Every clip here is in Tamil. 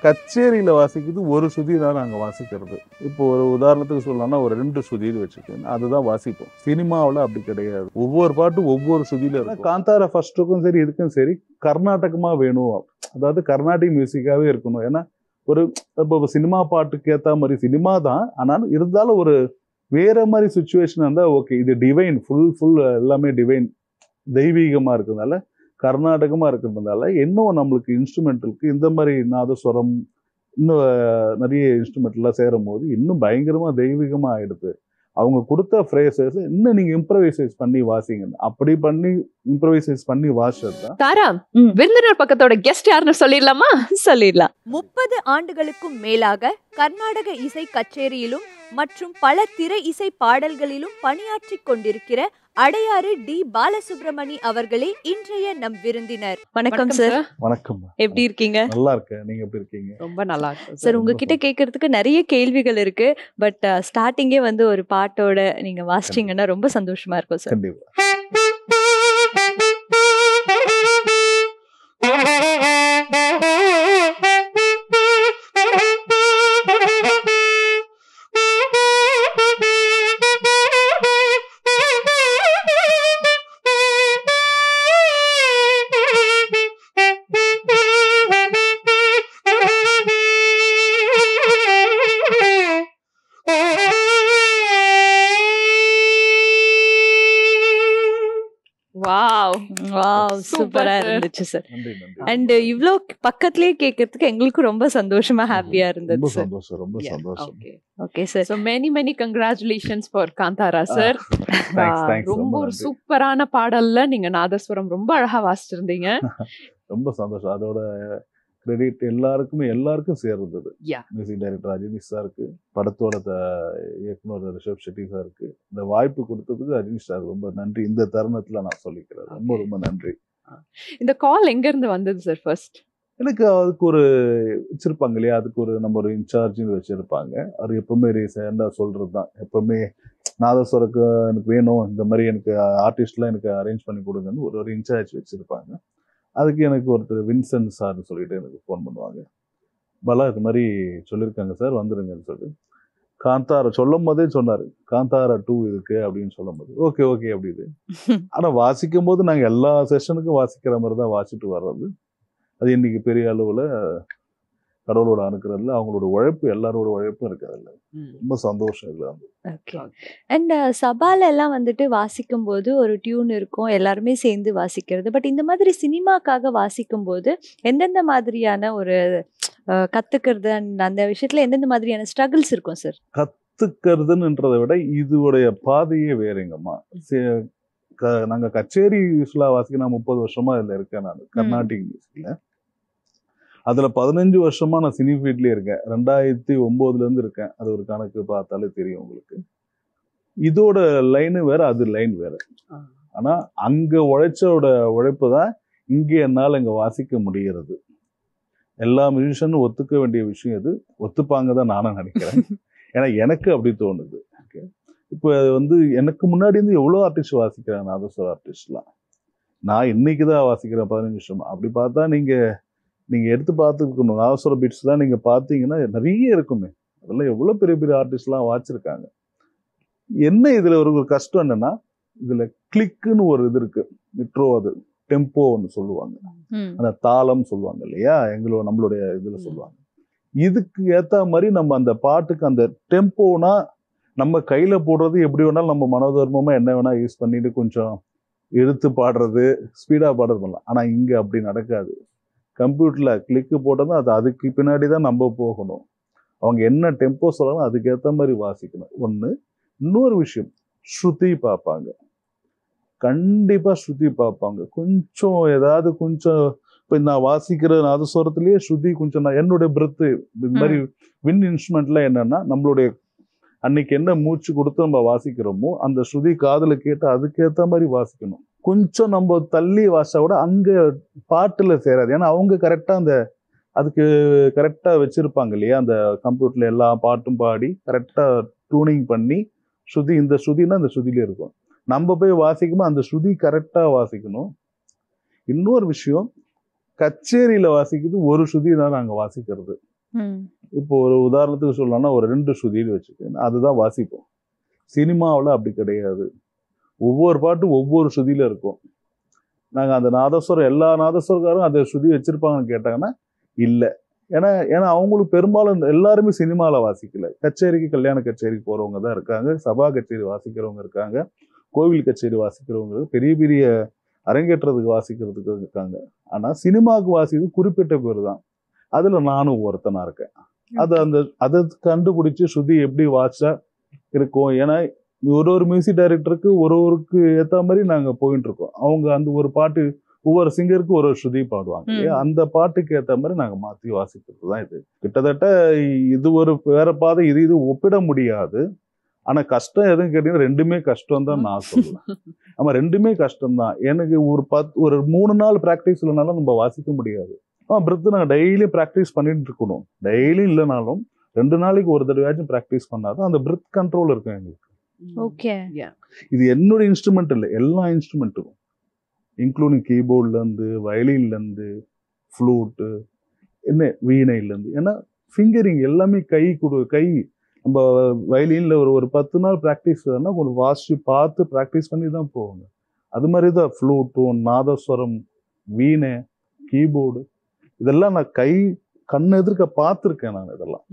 கச்சேரியில வாசிக்கிறது ஒரு சுதி தான் நாங்கள் வாசிக்கிறது. இப்போ ஒரு உதாரணத்துக்கு சொல்லலாம்னா ஒரு 2 சுதின்னு வச்சுக்கோங்க, அதுதான் வாசிப்போம். சினிமாவில் அப்படி கிடையாது. ஒவ்வொரு பாட்டும் ஒவ்வொரு சுதியில இருக்கும். காந்தாரா ஃபர்ஸ்ட்டுக்கும் சரி இதுக்கும் சரி கர்நாடகமா வேணும், அதாவது கர்நாடிக் மியூசிக்காவே இருக்கணும். ஏன்னா ஒரு இப்போ சினிமா பாட்டுக்கு ஏற்ற மாதிரி சினிமா தான், ஆனாலும் இருந்தாலும் ஒரு வேற மாதிரி சுச்சுவேஷன் இருந்தால் ஓகே. இது டிவைன் ஃபுல் எல்லாமே டிவைன் தெய்வீகமா இருக்கிறதுனால கர்நாடகமா இருக்கிறதுனால இன்னும் நம்மளுக்கு இன்ஸ்ட்ருமெண்டலுக்கு இந்த மாதிரி நாதஸ்வரம் இன்னும் நிறைய இன்ஸ்ட்ருமெண்ட்லாம் சேரும் போது இன்னும் பயங்கரமா தெய்வீகமா ஆயிடுது. அவங்க கொடுத்த ஃப்ரேசஸ் இன்னும் நீங்க இம்ப்ரவைசைஸ் பண்ணி வாசிங்க. அப்படி பண்ணி இம்ப்ரவைசைஸ் பண்ணி வாசிச்சது தான். தாரா, விருந்தினர் பக்கத்தோட கெஸ்ட் யாருன்னு சொல்லிடலாமா? சொல்லிடலாம். 30 ஆண்டுகளுக்கும் மேலாக கர்நாடக இசை கச்சேரியிலும் மற்றும் பல திரை இசை பாடல்களிலும் பணியாற்றிக் கொண்டிருக்கிற அடையாறு டி பாலசுப்ரமணி அவர்களே இன்றைய நம் விருந்தினர். வணக்கம் சார். வணக்கம். எப்படி இருக்கீங்க? நல்லா இருக்கேன். நீங்க எப்படி இருக்கீங்க? ரொம்ப நல்லா இருக்கு சார். உங்ககிட்ட கேட்கறதுக்கு நிறைய கேள்விகள் இருக்கு. பட் ஸ்டார்டிங்கே வந்து ஒரு பாட்டோட நீங்க வாசிச்சீங்கன்னா ரொம்ப சந்தோஷமா இருக்கும் சார். கண்டிப்பா. சூப்பரா இருந்துச்சு சார். நன்றி நன்றி. அண்ட் இவ்ளோ பக்கத்துலயே கேட்கறதுக்கு எங்களுக்கு ரொம்ப சந்தோஷமா ஹாப்பியா இருந்தது ரொம்ப சார். சந்தோஷம், ரொம்ப சந்தோஷம். Okay sir. So many congratulations for Kantara sir. Thanks, ரொம்ப ஒரு நன்றி. சூப்பரான பாடல்ல நீங்க நாதஸ்வரம் ரொம்ப அழகா வாசிச்சிருந்தீங்க. ரொம்ப சந்தோஷம். அதோட கிரெடிட் எல்லாருக்கும் சேர்ந்தது. Yeah. மியூசிக் டைரக்டர் ரஜினிஷ் சாருக்கு, படத்தோட இயக்குனர் ரிஷப் ஷெட்டி சாருக்கு இந்த வாய்ப்பு கொடுத்ததுக்கு ரஜினிஷ் சார் ரொம்ப நன்றி. இந்த தருணத்துல நான் சொல்லிக்கிறேன். ரொம்ப ரொம்ப நன்றி. இந்த கால் எங்க இருந்து வந்தது சார் ஃபர்ஸ்ட்? எனக்கு அதுக்கு ஒரு வச்சிருப்பாங்க இல்லையா, அதுக்கு ஒரு நம்ம ஒரு இன்சார்ஜ்னு வச்சிருப்பாங்க. அது எப்பவுமே ரீசெண்டா சொல்றது தான். எப்பவுமே நாதஸ்வரக்கு எனக்கு வேணும், இந்த மாதிரி எனக்கு ஆர்டிஸ்ட்லாம் எனக்கு அரேஞ்ச் பண்ணி கொடுங்கன்னு ஒரு இன்சார்ஜ் வச்சிருப்பாங்க. அதுக்கு எனக்கு ஒருத்தர் வின்சென்ட் சார்னு சொல்லிட்டு எனக்கு ஃபோன் பண்ணுவாங்க. பலா இது மாதிரி சொல்லியிருக்காங்க சார், வந்துருங்கன்னு சொல்லி. காந்தாரா சொல்லும் போதே சொன்னார், காந்தாரா 2 இருக்கு அப்படின்னு சொல்லும் போது ஓகே அப்படின்னு. ஆனால் வாசிக்கும் போது நாங்கள் எல்லா செஷனுக்கும் வாசிக்கிற மாதிரி தான் வாசிட்டு வர்றது. அது இன்னைக்கு பெரிய அளவில் கடவுளோட அனுக்கிறதுல அவங்களோட உழைப்பு, எல்லாரோட உழைப்பும் இருக்கிறதுல ரொம்ப சந்தோஷம் இல்லை. ஓகே. அண்ட் சபால எல்லாம் வந்துட்டு வாசிக்கும் போது ஒரு டியூன் இருக்கும், எல்லாருமே சேர்ந்து வாசிக்கிறது. பட் இந்த மாதிரி சினிமாக்காக வாசிக்கும் போது எந்தெந்த மாதிரியான ஒரு கத்துக்கிறது அந்த விஷயத்துல எந்தெந்த மாதிரியான ஸ்ட்ரகிள்ஸ் இருக்கும் சார்? கத்துக்கிறதுன்றதை விட இதுடைய பாதையே வேறுங்கம்மா. நாங்க கச்சேரி யூஸ்வலா வாசிக்க நான் 30 வருஷமா இதுல இருக்கேன். நான் கர்நாடிக் மியூசிக்ல அதுல 15 வருஷமா நான் சினி ஃபீல்ட்லயே இருக்கேன். 2009 இருந்து இருக்கேன். அது ஒரு கணக்கு பார்த்தாலே தெரியும் உங்களுக்கு. இதோட லைனு வேற, அது லைன் வேற. ஆனா அங்க உழைச்சோட உழைப்பு தான் இங்கே என்னால் இங்க வாசிக்க முடிகிறது. எல்லா மியூசிஷனும் ஒத்துக்க வேண்டிய விஷயம் இது. ஒத்துப்பாங்க தான் நானும் நினைக்கிறேன். ஏன்னா எனக்கு அப்படி தோணுது. இப்போ வந்து எனக்கு முன்னாடி இருந்து எவ்வளோ ஆர்டிஸ்ட் வாசிக்கிறாங்க, நாதஸ்வர ஆர்டிஸ்ட்லாம். நான் இன்னைக்கு தான் வாசிக்கிறேன் 15 வருஷமா. அப்படி பார்த்தா நீங்க எடுத்து பார்த்துக்கணும். நாதஸ்வர பீட்ஸ் தான் நீங்க பார்த்தீங்கன்னா நிறைய இருக்குமே. அதெல்லாம் எவ்வளோ பெரிய பெரிய ஆர்டிஸ்ட்லாம் வாசிச்சிருக்காங்க. என்ன இதுல ஒரு கஷ்டம் என்னன்னா, இதுல கிளிக்குன்னு ஒரு இது இருக்கு, மிட்ரோ, அது டெம்போன்னு சொல்லுவாங்க, அந்த தாளம் சொல்லுவாங்க இல்லையா, நம்மளுடைய இதுல சொல்லுவாங்க. இதுக்கு ஏத்த மாதிரி நம்ம அந்த பாட்டுக்கு அந்த டெம்போனா நம்ம கையில போடுறது எப்படி வேணாலும் நம்ம மனோதர்மமா என்ன வேணா யூஸ் பண்ணிட்டு கொஞ்சம் எடுத்து பாடுறது, ஸ்பீடா பாடுறது பண்ணலாம். ஆனா இங்க அப்படி நடக்காது. கம்ப்யூட்டர்ல கிளிக்கு போட்டதும் அதுக்கு பின்னாடி தான் நம்ம போகணும். அவங்க என்ன டெம்போ சொல்லணும் அதுக்கேற்ற மாதிரி வாசிக்கணும். ஒண்ணு. இன்னொரு விஷயம், ஸ்ருதி பார்ப்பாங்க. கண்டிப்பா ஸ்ருதி பார்ப்பாங்க. கொஞ்சம் ஏதாவது கொஞ்சம் இப்போ நான் வாசிக்கிற நாதஸ்வரத்திலேயே ஸ்ருதி கொஞ்சம், நான் என்னுடைய பிரெத்து இந்த மாதிரி வின் இன்ஸ்ட்ருமெண்ட்ல என்னன்னா, நம்மளுடைய அன்னைக்கு என்ன மூச்சு கொடுத்து நம்ம வாசிக்கிறோமோ அந்த ஸ்ருதி காதுல கேட்டு அதுக்கேற்ற மாதிரி வாசிக்கணும். கொஞ்சம் நம்ம தள்ளி வாசிச்சா கூட அங்க பாட்டுல சேராது. ஏன்னா அவங்க கரெக்டா அதுக்கு கரெக்டா வச்சிருப்பாங்க இல்லையா, அந்த கம்ப்யூட்டர்ல எல்லா பாட்டும் பாடி கரெக்டா டியூனிங் பண்ணி ஸ்ருதி, இந்த ஸ்ருதினா இந்த ஸ்ருதியில இருக்கும். நம்ம போய் வாசிக்கும்போது அந்த ஸ்ருதி கரெக்டா வாசிக்கணும். இன்னொரு விஷயம், கச்சேரியில வாசிக்கிறது ஒரு ஸ்ருதி தான் நாங்க வாசிக்கிறது. இப்போ ஒரு உதாரணத்துக்கு சொல்லணும்னா ஒரு 2 ஸ்ருதின்னு வச்சுக்கோங்க, அதுதான் வாசிப்போம். சினிமாவில் அப்படி கிடையாது. ஒவ்வொரு பாட்டும் ஒவ்வொரு ஸ்ருதியில இருக்கும். நாங்கள் அந்த நாதஸ்வரம் எல்லா நாதஸ்வரக்காரும் அந்த ஸ்ருதி வச்சிருப்பாங்கன்னு கேட்டாங்கன்னா இல்லை. ஏன்னா அவங்களுக்கு பெரும்பாலும் எல்லாருமே சினிமாவில் வாசிக்கல. கச்சேரிக்கு, கல்யாண கச்சேரிக்கு போகிறவங்க தான் இருக்காங்க, சபா கச்சேரி வாசிக்கிறவங்க இருக்காங்க, கோவில் கச்சேரி வாசிக்கிறவங்க, பெரிய பெரிய அரங்கேற்றதுக்கு வாசிக்கிறதுக்கு இருக்காங்க. ஆனால் சினிமாவுக்கு வாசிக்கிறது குறிப்பிட்ட பேர் தான். அதில் நானும் ஒருத்தனா இருக்கேன். அதை கண்டுபிடிச்சி ஸ்ருதி எப்படி வாசிச்சா இருக்கும். ஏன்னா ஒரு மியூசிக் டைரக்டருக்கு ஒருவருக்கு ஏற்ற மாதிரி நாங்கள் போயிட்டு இருக்கோம். அவங்க அந்த ஒரு பாட்டு ஒவ்வொரு சிங்கருக்கு ஒரு ஸ்ருதி பாடுவாங்க இல்லையா, அந்த பாட்டுக்கு ஏற்ற மாதிரி நாங்கள் மாற்றி வாசிக்கிறது தான் இது. கிட்டத்தட்ட இது ஒரு வேற பாதை, இது ஒப்பிட முடியாது. ஆனால் கஷ்டம் எதுவும் கேட்டீங்கன்னா ரெண்டுமே கஷ்டம் தான் நான் சொல்லுவேன். ஆமாம், ரெண்டுமே கஷ்டம்தான். எனக்கு ஒரு 3 நாள் ப்ராக்டிஸ் இல்லைனாலும் நம்ம வாசிக்க முடியாது. பிறகு நாங்கள் டெய்லியும் ப்ராக்டிஸ் பண்ணிட்டு இருக்கணும். டெய்லியும் இல்லைனாலும் 2 நாளைக்கு ஒரு தடவையாச்சும் ப்ராக்டிஸ் பண்ணாதான் அந்த பிரெத் கண்ட்ரோல் இருக்கும் எங்களுக்கு. ஓகே, இது என்னோட இன்ஸ்ட்ருமெண்ட் இல்லை, எல்லா இன்ஸ்ட்ருமெண்ட்டும் இன்க்ளூடிங் கீபோர்ட்லேருந்து, வயலின்லேருந்து, ஃப்ளூட்டு, என்ன வீணையிலேருந்து. ஏன்னா ஃபிங்கரிங் எல்லாமே கை நம்ம வயலினில் ஒரு 10 நாள் ப்ராக்டிஸ் வேணால் கொஞ்சம் வாசிச்சு பார்த்து ப்ராக்டிஸ் பண்ணி தான் போவாங்க. அது மாதிரி தான் ஃப்ளூட்டும், நாதஸ்வரம், வீணை, கீபோர்டு, இதெல்லாம் நான் கண் எதிர்க்க பார்த்துருக்கேன் நான் இதெல்லாம்.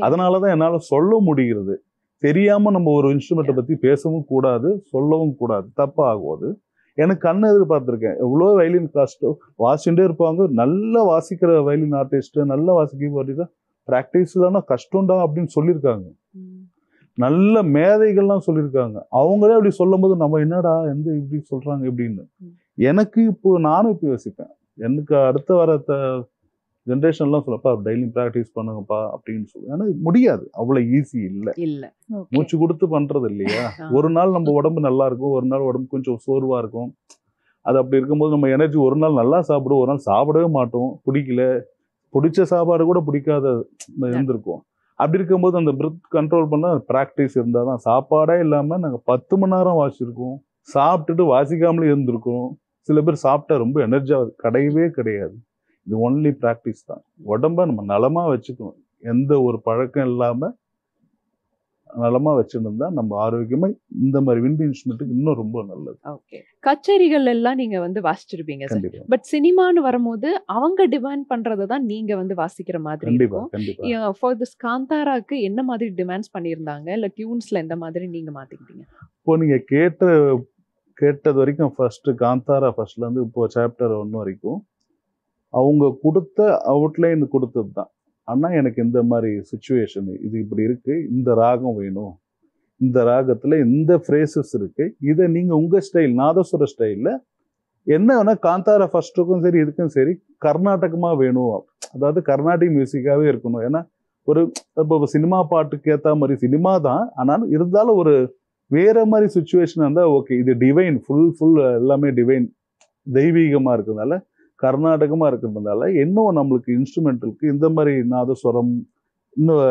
அதனால தான் என்னால் சொல்ல முடிகிறது. தெரியாமல் நம்ம ஒரு இன்ஸ்ட்ருமெண்ட்டை பற்றி பேசவும் கூடாது, சொல்லவும் கூடாது, தப்பாகும். அது எனக்கு கண் எதிர் பார்த்துருக்கேன். எவ்வளோ வயலின் கஷ்டம் வாசிச்சுட்டே இருப்பாங்க. நல்லா வாசிக்கிற வயலின் ஆர்டிஸ்ட்டு, நல்லா வாசிக்க ஆர்டிஸ்டா ப்ராக்டிஸ்லாம் கஷ்டம்டா அப்படின்னு சொல்லியிருக்காங்க. நல்ல மேதைகள்லாம் சொல்லியிருக்காங்க. அவங்களே அப்படி சொல்லும் போது நம்ம என்னடா இப்படி சொல்றாங்க இப்படின்னு எனக்கு நானும் இப்போ யோசிப்பேன். எனக்கு அடுத்த வர ஜென்ரேஷன்லாம் சொல்லப்பா டெய்லியும் ப்ராக்டிஸ் பண்ணுங்கப்பா அப்படின்னு சொல்லி. ஏன்னா முடியாது, அவ்வளோ ஈஸி இல்லை. மூச்சு கொடுத்து பண்றது இல்லையா. ஒரு நாள் நம்ம உடம்பு நல்லா இருக்கும், ஒரு நாள் உடம்பு கொஞ்சம் சோர்வா இருக்கும். அது அப்படி இருக்கும்போது நம்ம எனர்ஜி ஒரு நாள் நல்லா சாப்பிடுவோம், ஒரு நாள் சாப்பிடவே மாட்டோம், பிடிச்ச சாப்பாடு கூட பிடிக்காத இருந்திருக்கும். அப்படி இருக்கும்போது அந்த பிரெத் கண்ட்ரோல் பண்ண ப்ராக்டிஸ் இருந்தால் தான். சாப்பாடே இல்லாமல் நாங்கள் 10 மணி நேரம் வாசிச்சிருக்கோம், சாப்பிட்டுட்டு வாசிக்காமலே இருந்திருக்கோம். சில பேர் சாப்பிட்டா ரொம்ப எனர்ஜியாக கிடையவே கிடையாது. இது ஒன்லி ப்ராக்டிஸ் தான். உடம்ப நம்ம நலமா வச்சுக்கணும். எந்த ஒரு பழக்கம் இல்லாமல் நலமா வச்சுருந்தா நம்ம ஆரோக்கியமா இந்த மாதிரி விண்ட் இன்ஸ்ட்ருமெண்ட்டுக்கு இன்னும் ரொம்ப நல்லது. ஓகே, கச்சேரிகள் எல்லாம் நீங்க வாசிச்சிருப்பீங்க சார். பட் சினிமான்னு வரும்போது அவங்க டிமாண்ட் பண்றதை தான் நீங்க வாசிக்கிற மாதிரி இருக்கும். ஃபார் திஸ் காந்தாராக்கு என்ன மாதிரி டிமாண்ட்ஸ் பண்ணியிருந்தாங்க, இல்ல டியூன்ஸ்ல எந்த மாதிரி நீங்க மாத்திக்கிட்டீங்க? இப்போ நீங்க கேட்டது வரைக்கும் ஃபர்ஸ்ட் காந்தாரா ஃபர்ஸ்ட்ல இருந்து இப்போ சாப்டர் 1 வரைக்கும் அவங்க கொடுத்த அவுட்லைன் கொடுத்தது தான். ஆனால் எனக்கு இந்த மாதிரி சுச்சுவேஷன் இது இப்படி இருக்கு, இந்த ராகம் வேணும், இந்த ராகத்தில் இந்த ஃப்ரேசஸ் இருக்கு, இதை நீங்கள் உங்கள் ஸ்டைல் நாதஸ்வர ஸ்டைலில் என்ன வேணால் காந்தாரா ஃபர்ஸ்ட்டுக்கும் சரி இதுக்கும் சரி கர்நாடகமாக வேணும், அதாவது கர்நாடிக் மியூசிக்காகவே இருக்கணும். ஏன்னா இப்போ சினிமா பாட்டுக்கு ஏற்ற மாதிரி சினிமா தான், ஆனாலும் இருந்தாலும் ஒரு வேற மாதிரி சுச்சுவேஷன் இருந்தால் ஓகே. இது டிவைன் ஃபுல் எல்லாமே டிவைன் தெய்வீகமாக இருக்கிறதுனால, கர்நாடகமாக இருக்கிறதுனால இன்னும் நம்மளுக்கு இன்ஸ்ட்ருமெண்ட்டுக்கு இந்த மாதிரி நாதஸ்வரம் இன்னும்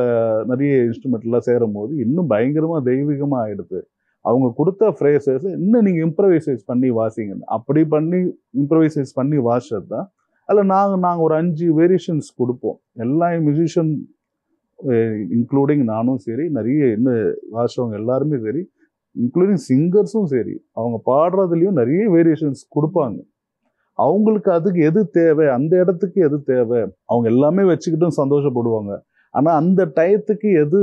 நிறைய இன்ஸ்ட்ருமெண்ட்லாம் சேரும் போது இன்னும் பயங்கரமாக தெய்வீகமாக ஆகிடுது. அவங்க கொடுத்த ஃப்ரேசஸ் இன்னும் நீங்கள் இம்ப்ரவைசைஸ் பண்ணி வாசிங்க. அப்படி பண்ணி இம்ப்ரவைசைஸ் பண்ணி வாசிச்சது தான். அதில் நாங்கள் ஒரு 5 வேரியேஷன்ஸ் கொடுப்போம். எல்லா மியூசிஷியன் இன்க்ளூடிங் நானும் சரி, நிறைய இன்னும் வாசிச்சவங்க எல்லாருமே சரி, இன்க்ளூடிங் சிங்கர்ஸும் சரி, அவங்க பாடுறதுலையும் நிறைய வேரியேஷன்ஸ் கொடுப்பாங்க. அவங்களுக்கு அதுக்கு எது தேவை, அந்த இடத்துக்கு எது தேவை, அவங்க எல்லாமே வச்சுக்கிட்டும் சந்தோஷப்படுவாங்க. ஆனால் அந்த டயத்துக்கு எது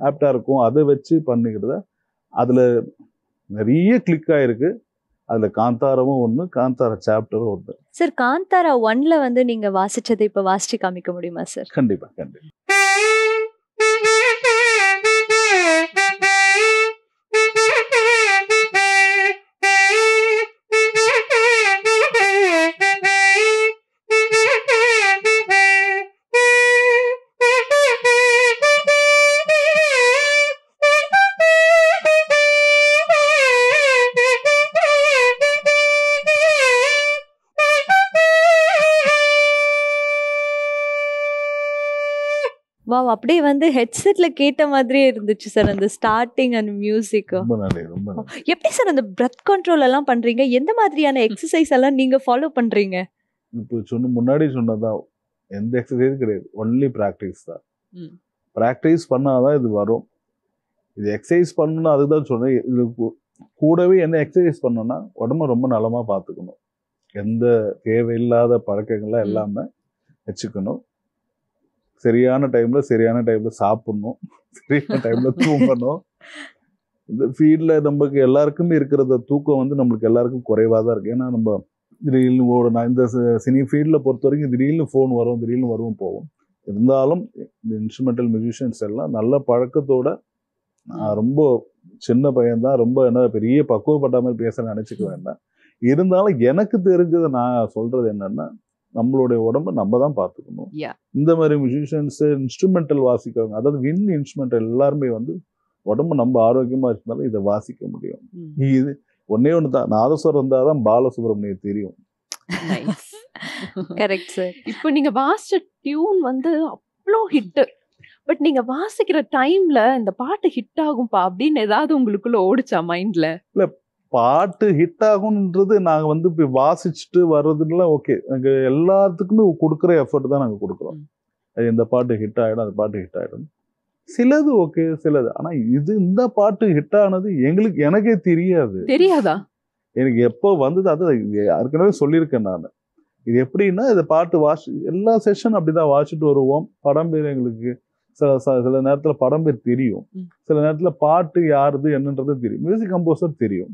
ஆப்டா இருக்கும் அதை வச்சு பண்ணிக்கிறத. அதில் நிறைய கிளிக் ஆயிருக்கு. அதில் காந்தாராவும் ஒன்று, காந்தாரா சாப்டரும் ஒன்று. சார், காந்தாரா 1ல நீங்க வாசிச்சதை இப்போ வாசிச்சு காமிக்க முடியுமா சார்? கண்டிப்பா. வாவ், அப்படியே ஹெட்செட்ல கேட்ட மாதிரியே இருந்துச்சு சார் அந்த ஸ்டார்டிங் அண்ட் மியூசிக். எப்படி சார் அந்த பிரெத் கண்ட்ரோல் எல்லாம் பண்றீங்க? எந்த மாதிரியான எக்ஸசைஸ் எல்லாம் நீங்க ஃபாலோ பண்றீங்க? இப்போ முன்னாடி சொன்னதான் எந்த எக்ஸசைஸும் கிடையாது, ஒன்லி ப்ராக்டிஸ் தான். ம். ப்ராக்டிஸ் பண்ணாதான் இது வரும். இது எக்ஸசைஸ் பண்ணணும், அதுதான் சொன்னேன். இது கூடவே என்ன எக்ஸசைஸ் பண்ணணும்னா உடம்ப ரொம்ப நலமா பார்த்துக்கணும். எந்த தேவையில்லாத பழக்கங்கள்லாம் எல்லாமே வச்சுக்கணும். சரியான டைம்ல சாப்பிடணும், சரியான டைம்ல தூங்கணும். இந்த ஃபீல்ட்ல நமக்கு எல்லாருக்குமே இருக்கிற தூக்கம் வந்து நம்மளுக்கு எல்லாருக்கும் குறைவாக தான் இருக்கு. ஏன்னா நம்ம திடீர்னு நான் இந்த சினி ஃபீல்டில் பொறுத்த வரைக்கும் திடீர்னு ஃபோன் வரும், திடீர்னு வரும் போகும். இருந்தாலும் இந்த இன்ஸ்ட்ருமெண்டல் மியூசிஷியன்ஸ் எல்லாம் நல்ல பழக்கத்தோட, நான் ரொம்ப சின்ன பையன்தான், ரொம்ப என்ன பெரிய பக்குவப்பட்ட மாதிரி பேச நினைச்சுக்க வேண்டாம். இருந்தாலும் எனக்கு தெரிஞ்சதை நான் சொல்றது என்னன்னா, நம்மளுடைய உடம்ப நம்ம தான் பார்த்துக்கணும். இந்த மாதிரி மியூசிஷியன்ஸ் இன்ஸ்ட்ருமெண்டல் வாசிக்கிறவங்க, அதாவது வின் இன்ஸ்ட்ருமெண்டல் எல்லாருமே வந்து உடம்பு நம்ம ஆரோக்கியமா இருந்தாலும் இதை வாசிக்க முடியும். இது ஒன்னே ஒன்று தான், நாதஸ்வரம் இருந்தால் தான் பாலசுப்ரமணியம் தெரியும். Correct sir. இப்போ நீங்க வாசிச்ச டியூன் வந்து அவ்வளோ ஹிட். பட் நீங்க வாசிக்கிற டைம்ல இந்த பாட்டு ஹிட் ஆகும்பா அப்படின்னு ஏதாவது உங்களுக்குள்ள ஓடிச்சா மைண்ட்ல? இல்ல, பாட்டு ஹிட் ஆகும்ன்றது நாங்கள் வந்து இப்போ வாசிச்சுட்டு வர்றதுலாம் ஓகே. எனக்கு எல்லாத்துக்குமே கொடுக்குற எஃபர்ட் தான் நாங்கள் கொடுக்குறோம். இந்த பாட்டு ஹிட் ஆகிடும், அந்த பாட்டு ஹிட் ஆகிடும். சிலது ஓகே, சிலது. ஆனால் இந்த பாட்டு ஹிட் ஆனது எனக்கே தெரியாதா? எனக்கு எப்போ வந்தது, அது ஏற்கனவே சொல்லியிருக்கேன் நான். இது எப்படின்னா, இந்த பாட்டு எல்லா செஷன் அப்படிதான் வாசிச்சுட்டு வருவோம். படம் பேர் எங்களுக்கு சில நேரத்தில் படம் பேர் தெரியும், சில நேரத்தில் பாட்டு யாருது என்னன்றது தெரியும், மியூசிக் கம்போசர் தெரியும்.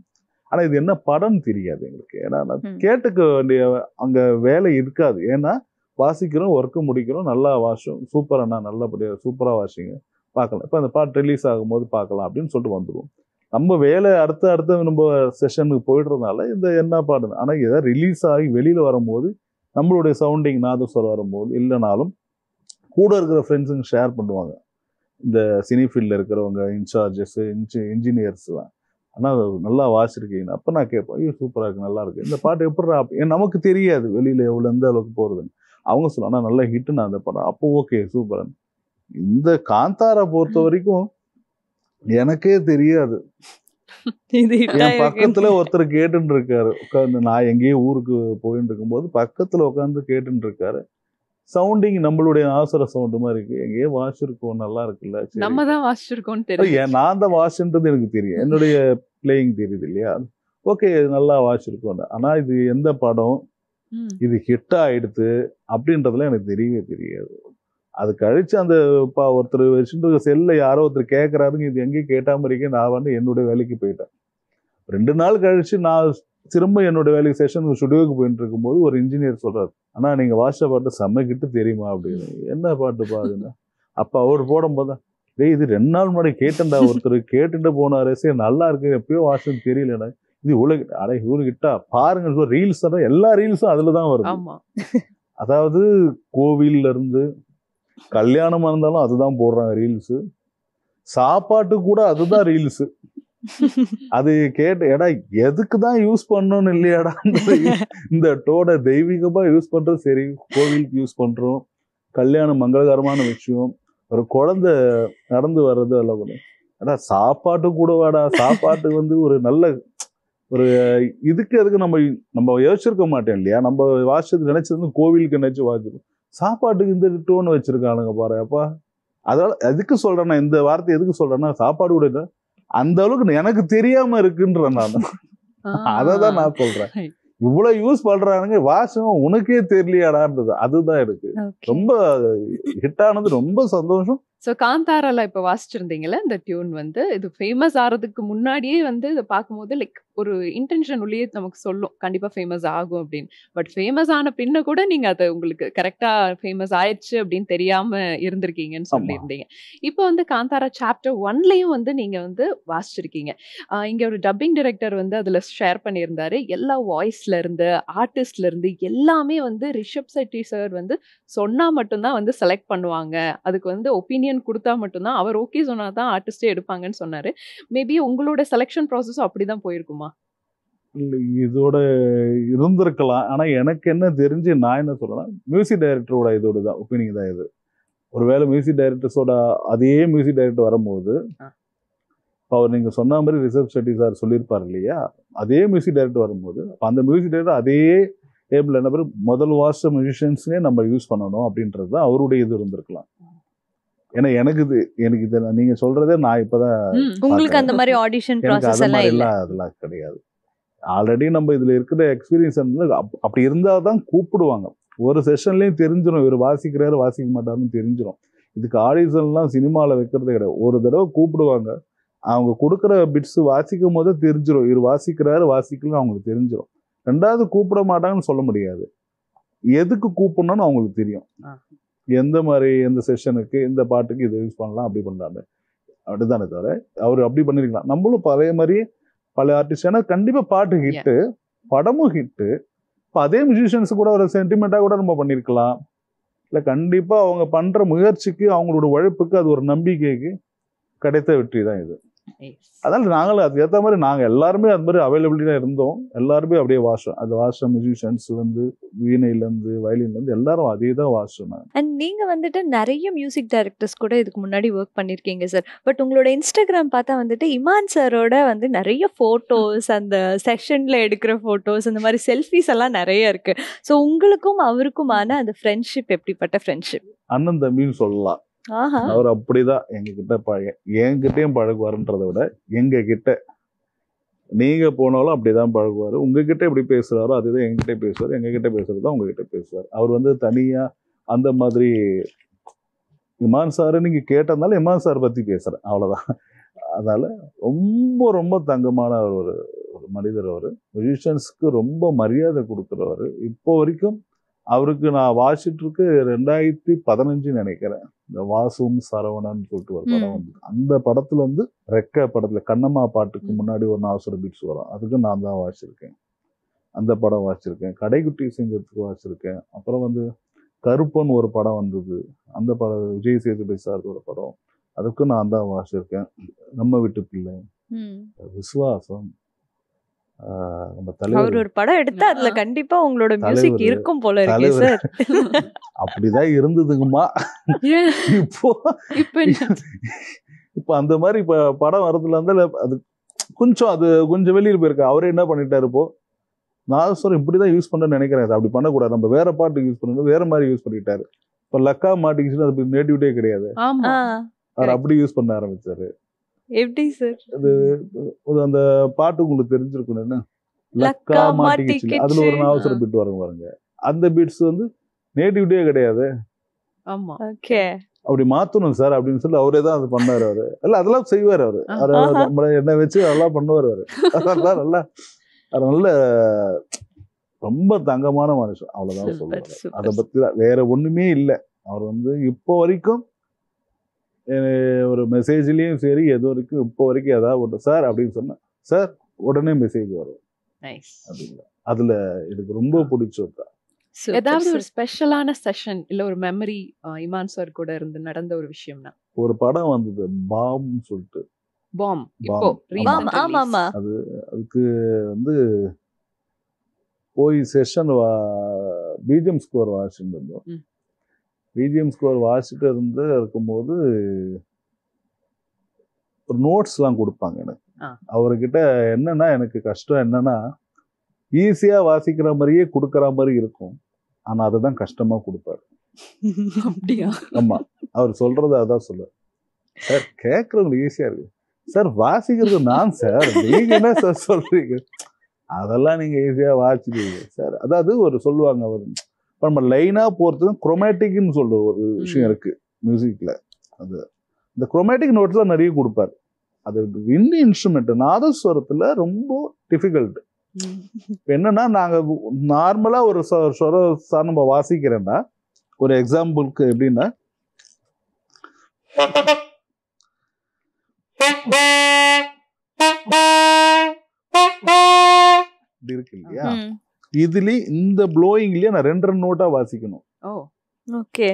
ஆனால் இது என்ன படம் தெரியாது எங்களுக்கு. ஏன்னா கேட்டுக்க வேண்டிய அங்கே வேலை இருக்காது. ஏன்னா வாசிக்கிறோம், ஒர்க்கு முடிக்கிறோம், நல்லா வாசிச்சோம், சூப்பர் அண்ணா, நல்லபடியாக சூப்பராக வாசிங்க, பார்க்கலாம், இப்போ அந்த பாட்டு ரிலீஸ் ஆகும்போது பார்க்கலாம் அப்படின்னு சொல்லிட்டு வந்துடுவோம். நம்ம வேலை அடுத்த நம்ம செஷனுக்கு போயிடுறதுனால இந்த என்ன பாடுது. ஆனால் எதாவது ரிலீஸ் ஆகி வெளியில் வரும்போது நம்மளுடைய சவுண்டிங் நாதஸ்வரம் வரும்போது இல்லைனாலும் கூட இருக்கிற ஃப்ரெண்ட்ஸுங்க ஷேர் பண்ணுவாங்க. இந்த சினி ஃபீல்டில் இருக்கிறவங்க, இன்சார்ஜஸ், இன்ஜினியர்ஸ்லாம், ஆனால் நல்லா வாசிச்சிருக்கீங்க. அப்போ நான் கேட்பேன், ஐயோ சூப்பராக இருக்குது, நல்லா இருக்குது, இந்த பாட்டு எப்படி நமக்கு தெரியாது வெளியில் எந்த அளவுக்கு போகிறதுன்னு. அவங்க சொல்லுவாங்க, ஆனால் நல்லா ஹிட்டுன்னு அந்த படம். அப்போ ஓகே சூப்பர். இந்த காந்தாரா பொறுத்த வரைக்கும் எனக்கே தெரியாது. என் பக்கத்துல ஒருத்தர் கேட்டுன்னு இருக்காரு உட்காந்து. நான் எங்கேயோ ஊருக்கு போயிட்டு இருக்கும்போது பக்கத்துல உட்காந்து கேட்டுன்னு இருக்காரு. சவுண்டிங் நம்மளுடைய ஆசுர சவுண்டு மாதிரி இருக்கு. எங்கேயோ வாசிச்சிருக்கோம், நல்லா இருக்குல்ல, நம்ம தான் வாசிச்சிருக்கோம் தெரியும், நான் தான் வாசின்றது எனக்கு தெரியும், என்னுடைய பிளேயிங் தெரியுது இல்லையா, ஓகே நல்லா வாசிச்சிருக்கோம். ஆனா இது எந்த படம், இது ஹிட் ஆயிடுத்து அப்படின்றதுல எனக்கு தெரியவே தெரியாது. அது கழிச்சு அந்த ஒருத்தர் வச்சுட்டு செல்ல யாரோ ஒருத்தர் கேட்கறாருங்க, இது எங்கேயும் கேட்டாம இருக்கேன். நான் வந்து என்னுடைய வேலைக்கு போயிட்டேன். 2 நாள் கழிச்சு நான் திரும்ப என்னோட வேலைக்கு செஷனுக்கு ஸ்டுடியோக்கு போயிட்டு இருக்கும்போது ஒரு இன்ஜினியர் சொல்றாரு, ஆனா நீங்க வாசிச்ச பாட்டு செம்ம கிட்ட தெரியுமா அப்படின்னு. என்ன பாட்டு பாருன்னா, அப்ப அவர் போடும்போது இது 2 நாள் முன்னாடி கேட்டேன்டா, ஒருத்தர் கேட்டுட்டு போனாரு, சரி நல்லா இருக்கு, எப்பயோ வாசம் தெரியலடா, இது இவ்வளவு கிட்டா பாருங்க, ரீல்ஸ் தான், எல்லா ரீல்ஸும் அதுலதான் வருது. அதாவது கோவில்ல இருந்து கல்யாணமா இருந்தாலும் அதுதான் போடுறாங்க ரீல்ஸ், சாப்பாட்டு கூட அதுதான் ரீல்ஸ். அது கேட்டு எடா எதுக்குதான் யூஸ் பண்ணணும் இல்லையாடா, இந்த டோட தெய்வீகமா யூஸ் பண்றது சரி, கோவிலுக்கு யூஸ் பண்றோம், கல்யாணம் மங்களகரமான விஷயம், ஒரு குழந்தை நடந்து வர்றது எல்லாம் கூட, ஏடா சாப்பாட்டு கூட வாடா, சாப்பாட்டு வந்து ஒரு நல்ல ஒரு இதுக்கு எதுக்கு நம்ம யோசிச்சிருக்க மாட்டேன் இல்லையா, நம்ம வாசிச்சது நினைச்சது கோவிலுக்கு நினைச்சு வாசிச்சிருக்கோம், சாப்பாட்டுக்கு இந்த டோன் வச்சிருக்கானுங்க பாரு. அப்பா அதாவது எதுக்கு சொல்றேன்னா, இந்த வார்த்தை எதுக்கு சொல்றேன்னா, சாப்பாடு கூட அந்த அளவுக்கு எனக்கு தெரியாம இருக்குன்றேன் நான். அததான் நான் சொல்றேன், இவ்வளவு யூஸ் பண்றானுங்க, வாசம் உனக்கே தெரியலையாடான்றது. அதுதான் இருக்கு ரொம்ப ஹிட் ஆனது, ரொம்ப சந்தோஷம். ஸோ காந்தாரால இப்போ வாசிச்சிருந்தீங்கல்ல இந்த டியூன் வந்து, இது ஃபேமஸ் ஆகிறதுக்கு முன்னாடியே வந்து இதை பார்க்கும்போது லைக் ஒரு இன்டென்ஷன் உள்ளே நமக்கு சொல்லும் கண்டிப்பாக ஃபேமஸ் ஆகும் அப்படின்னு. பட் ஃபேமஸ் ஆன பின்ன கூட நீங்கள் அதை உங்களுக்கு கரெக்டாக ஃபேமஸ் ஆயிடுச்சு அப்படின்னு தெரியாமல் இருந்திருக்கீங்கன்னு சொல்லியிருந்தீங்க. இப்போ வந்து காந்தாரா சாப்டர் 1லையும் வந்து நீங்கள் வந்து வாசிச்சிருக்கீங்க. இங்கே ஒரு டப்பிங் டைரக்டர் வந்து அதில் ஷேர் பண்ணியிருந்தாரு, எல்லா வாய்ஸ்ல இருந்து ஆர்டிஸ்ட்ல இருந்து எல்லாமே வந்து ரிஷப் செட்டி சார் வந்து சொன்னால் மட்டும்தான் வந்து செலக்ட் பண்ணுவாங்க, அதுக்கு வந்து ஒப்பீனியன் கொடுத்தா மட்டும்தான், அவர் ஓகே சொன்னா தான் ஆர்டிஸ்டே எடுப்பாங்கன்னு சொன்னாரு. மேபி உங்களோட செலக்ஷன் ப்ராசஸ் அப்படிதான் போயிருக்குமா? இல்லை, இதோட இருந்திருக்கலாம். ஆனா எனக்கு என்ன தெரிஞ்சு நான் என்ன சொல்றேன்னா, மியூசிக் டைரக்டரோட இதோட தான் ஒப்பீனியன் தான் இது. ஒருவேளை மியூசிக் டைரக்டர்ஸோட அதே மியூசிக் டைரக்டர் வரும்போது, அவர் நீங்க சொன்ன மாதிரி ரிஷப் செட்டி சார் சொல்லியிருப்பார் இல்லையா, அதே மியூசிக் டைரக்டர் வரும்போது அந்த மியூசிக் டைரக்டர் அதே டேபிள் என்ன பேர் முதல் வாசிச்ச மியூசிஷியன்ஸ்னே நம்ம யூஸ் பண்ணணும் அப்படின்றது தான் அவருடைய இது இருந்திருக்கலாம். ஏன்னா எனக்கு இது நீங்க சொல்றதே நான் இப்பதான் உங்களுக்கு அந்த மாதிரி ஆடிஷன் ப்ராசஸ் எல்லாம் இல்ல? அதெல்லாம் கிடையாது. ஆல்ரெடி நம்ம இதுல இருக்கிற எக்ஸ்பீரியன்ஸ் அப்படி இருந்தாதான் கூப்பிடுவாங்க. ஒரு செஷன்லயும் தெரிஞ்சிடும் இவர் வாசிக்கிறாரு வாசிக்க மாட்டாருன்னு தெரிஞ்சிடும். இதுக்கு ஆடிஷன்லாம் சினிமாவில் வைக்கிறதே கிடையாது. ஒரு தடவை கூப்பிடுவாங்க, அவங்க கொடுக்குற பிட்ஸ் வாசிக்கும் போதே தெரிஞ்சிடும் இவர் வாசிக்கிறாரு வாசிக்கலன்னு அவங்களுக்கு தெரிஞ்சிடும். ரெண்டாவது கூப்பிட மாட்டாங்கன்னு சொல்ல முடியாது. எதுக்கு கூப்பிடணும்னு அவங்களுக்கு தெரியும். எந்த மாதிரி எந்த செஷனுக்கு இந்த பாட்டுக்கு இதை யூஸ் பண்ணலாம் அப்படி பண்ணலான்னு அப்படித்தானே தவிர அவர் அப்படி பண்ணிருக்கலாம். நம்மளும் பழைய மாதிரி பழைய ஆர்டிஸ்ட். ஏன்னா கண்டிப்பா பாட்டு ஹிட்டு, படமும் ஹிட்டு. இப்போ அதே மியூசிஷியன்ஸ் கூட ஒரு சென்டிமெண்ட்டாக கூட நம்ம பண்ணியிருக்கலாம். இல்லை கண்டிப்பா அவங்க பண்ற முயற்சிக்கு அவங்களோட உழைப்புக்கு அது ஒரு நம்பிக்கைக்கு கிடைத்த வெற்றி தான் இது. அதனால நாங்களும் அதுக்கு ஏற்ற மாதிரி நாங்கள் எல்லாருமே அது மாதிரி அவைலபிலிட்டியாக இருந்தோம். எல்லாருமே அப்படியே வாசம் அது வாசம் மியூசிஷியன்ஸ்லேருந்து வீணையிலேருந்து வயலின்லேருந்து எல்லாரும் அதே தான் வாசம். அண்ட் நீங்க வந்துட்டு நிறைய மியூசிக் டைரக்டர்ஸ் கூட இதுக்கு முன்னாடி ஒர்க் பண்ணியிருக்கீங்க சார். பட் உங்களோட இன்ஸ்டாகிராம் பார்த்தா வந்துட்டு இமான் சாரோட வந்து நிறைய ஃபோட்டோஸ், அந்த செஷன்ல எடுக்கிற ஃபோட்டோஸ், அந்த மாதிரி செல்ஃபிஸ் எல்லாம் நிறைய இருக்கு. ஸோ உங்களுக்கும் அவருக்குமான அந்த ஃப்ரெண்ட்ஷிப் எப்படிப்பட்ட ஃப்ரெண்ட்ஷிப்? அண்ணன் தம்பின்னு சொல்லலாம். அவர் அப்படிதான் எங்ககிட்ட என்கிட்டயும் பழகுவாருன்றதை விட எங்க கிட்ட நீங்க போனாலும் அப்படிதான் பழகுவாரு. உங்ககிட்ட எப்படி பேசுறாரோ அதுதான் எங்ககிட்ட பேசுவார், எங்ககிட்ட பேசுறது தான் உங்ககிட்ட பேசுவார். அவர் வந்து தனியா அந்த மாதிரி இமான் சாரு நீங்க கேட்டதுனால இமான் சார் பத்தி பேசுறேன் அவ்வளவுதான். அதனால ரொம்ப ரொம்ப தங்கமான ஒரு மனிதர். அவர் மியூசிஷியன்ஸ்க்கு ரொம்ப மரியாதை கொடுக்குறவர். இப்போ வரைக்கும் அவருக்கு நான் வாசிட்டு இருக்கு 2015 நினைக்கிறேன். இந்த வாசும் சரவணன் சொல்லிட்டு ஒரு படம் வந்து அந்த படத்துல வந்து ரெக்க படத்துல கண்ணம்மா பாட்டுக்கு முன்னாடி ஒரு நாசுர பீட்ஸ் வரும். அதுக்கு நான் தான் வாசிச்சிருக்கேன். அந்த படம் வாசிச்சிருக்கேன். கடைக்குட்டி சிங்கத்துக்கு வாசிச்சிருக்கேன். அப்புறம் வந்து கருப்பன் ஒரு படம் வந்தது. அந்த படம் விஜய் சேதுபதி சாரோட படம். அதுக்கும் நான் தான் வாசிச்சிருக்கேன். நம்ம வீட்டு பிள்ளை, விசுவாசம், நம்ம தலைவர் ஒரு படம் எடுத்து அதுல கண்டிப்பா உங்களோட மியூசிக் இருக்கும் போல இருக்கு சார். அப்படிதான் இருந்ததுங்கம்மா. இப்போ அந்த மாதிரி இப்ப படம் வரதுல இருந்தா அது கொஞ்சம் வெளியில போயிருக்கு. அவரே என்ன பண்ணிட்டாரு இப்போ நான் சொல்றேன் இப்படிதான் யூஸ் பண்ண நினைக்கிறேன். அப்படி பண்ணக்கூடாது, நம்ம வேற பாட்டு யூஸ் பண்ணணும், வேற மாதிரி யூஸ் பண்ணிட்டாரு. இப்ப லக்கா மாட்டிக்கிச்சுன்னா அது நேட்டிவிட்டே கிடையாது. அவர் அப்படி யூஸ் பண்ண ஆரம்பிச்சாரு. எப்படி சார் அது அந்த பாட்டு உங்களுக்கு தெரிஞ்சிருக்கும் என்ன, லக்கா மாட்டிக்கிச்சு, அதுல ஒரு நாவசர பீட் வரும் பாருங்க. அந்த பீட்ஸ் வந்து நேட்டிவிட்டியே கிடையாது. அப்படி மாத்தணும் சார் அப்படின்னு சொல்லி அவரே தான் அது பண்ணாரு. அவரு இல்ல அதெல்லாம் செய்வாரு. அவரு நம்மள என்ன வச்சு அதெல்லாம் பண்ணுவாரு. அவரு அதெல்லாம் நல்லா நல்ல ரொம்ப தங்கமான மனுஷன். அவ்வளவுதான் சொல்லுவாரு. அதை பத்தி தான் வேற ஒண்ணுமே இல்லை. அவர் வந்து இப்போ வரைக்கும் ஒரு மெசேஜ்லயும் சரி எது வரைக்கும் இப்போ வரைக்கும் ஏதாவது ஒன்று சார் அப்படின்னு சொன்னா சார் உடனே மெசேஜ் வரும். அதுல எனக்கு ரொம்ப பிடிச்சது. ஏதாவது ஒரு ஸ்பெஷலான செஷன் இல்ல ஒரு மெமரி இமான் சார் கூட இருந்து நடந்த ஒரு விஷயம்னா? ஒரு படம் வந்தது பாம் சொல்லிட்டு. பாம் இப்போ அது அதுக்கு வந்து போய் செஷன் பிஜிஎம் ஸ்கோர் வாசிட்டு இருந்தோம். பிஜிஎம் ஸ்கோர் வாசிட்டு இருக்கும்போது ஒரு நோட்ஸ்லாம் கொடுப்பாங்க எனக்கு. அவர்கிட்ட என்னன்னா எனக்கு கஷ்டம் என்னன்னா ஈஸியா வாசிக்கிற மாதிரியே கொடுக்குற மாதிரி இருக்கும். ஆனா அதுதான் கஷ்டமா கொடுப்பாரு. ஆமா, அவர் சொல்றது அதான் சொல்லுவார். சார் கேட்கறவங்களுக்கு ஈஸியா இருக்கு சார், வாசிக்கிறது நான் சார், நீங்க என்ன சார் சொல்றீங்க, அதெல்லாம் நீங்க ஈஸியா வாசிடுவீங்க சார். அதாவது ஒரு சொல்லுவாங்க அவர் நம்ம லைனா போறதுக்கு குரோமேட்டிக்னு சொல்ற ஒரு விஷயம் இருக்கு மியூசிக்ல. அது இந்த குரோமேட்டிக் நோட்ஸ்ல நிறைய கொடுப்பாரு. அது விண்டு இன்ஸ்ட்ருமெண்ட் நாதஸ்வரத்துல ரொம்ப டிஃபிகல்ட். என்னன்னா நாங்க நார்மலா ஒரு சொரம் நம்ம வாசிக்கிறேன்னா ஒரு எக்ஸாம்பிளுக்கு எப்படின்னா இருக்கு இல்லையா, இதுல இந்த ப்ளோயிங்லயே நான் 2 நோட்டா வாசிக்கணும். ஓகே,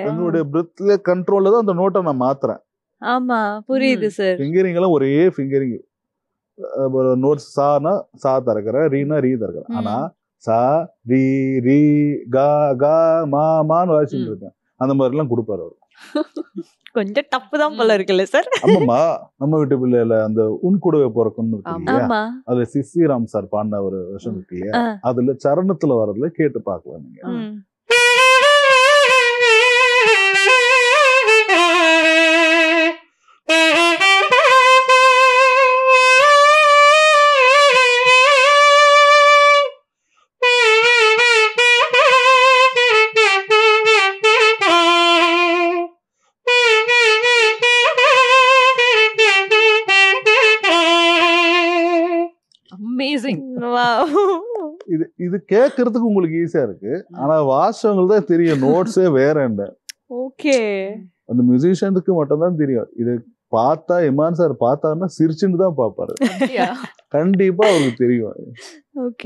என்னுடைய பிரெத்ல கண்ட்ரோல்ல தான் அந்த நோட்டை நான் மாத்துறேன். ஆமா புரியுது சார். ஃபிங்கரிங் எல்லாம் ஒரே ஃபிங்கரிங். நோட்ஸ் சானா சா திறக்கிறேன், ரீனா ரீ திறக்கிறேன். ஆனா சா ரி ரி கா கா மா மான்னு வாசிச்சுட்டு இருக்கேன். அந்த மாதிரி எல்லாம் கொடுப்பாரு அவர். கொஞ்சம் டப்பு தான் போல இருக்குல்ல சார்? ஆமாம்மா, நம்ம வீட்டு பிள்ளைல அந்த உன் கூடவே பிறக்கணும்னு இருக்கு இல்லையா, ஆமா. அதுல சிசிராம் சார் பாடின ஒரு வருஷம் இருக்கு இல்லையா, அதுல சரணத்துல வர்றதுல கேட்டு பார்க்கலாம் நீங்க. அமேசிங். இது இது கேட்கறதுக்கு உங்களுக்கு ஈஸியா இருக்கு, ஆனா வாசவங்களுக்கு தான் தெரியும் நோட்ஸே வேற என்ன. ஓகே. அந்த மியூசிஷியனுக்கு மட்டும் தான் தெரியும். இது பார்த்தா இமான் சார் பார்த்தாருன்னா சிரிச்சுன்னு தான் பார்ப்பாரு. கண்டிப்பா அவருக்கு தெரியும்.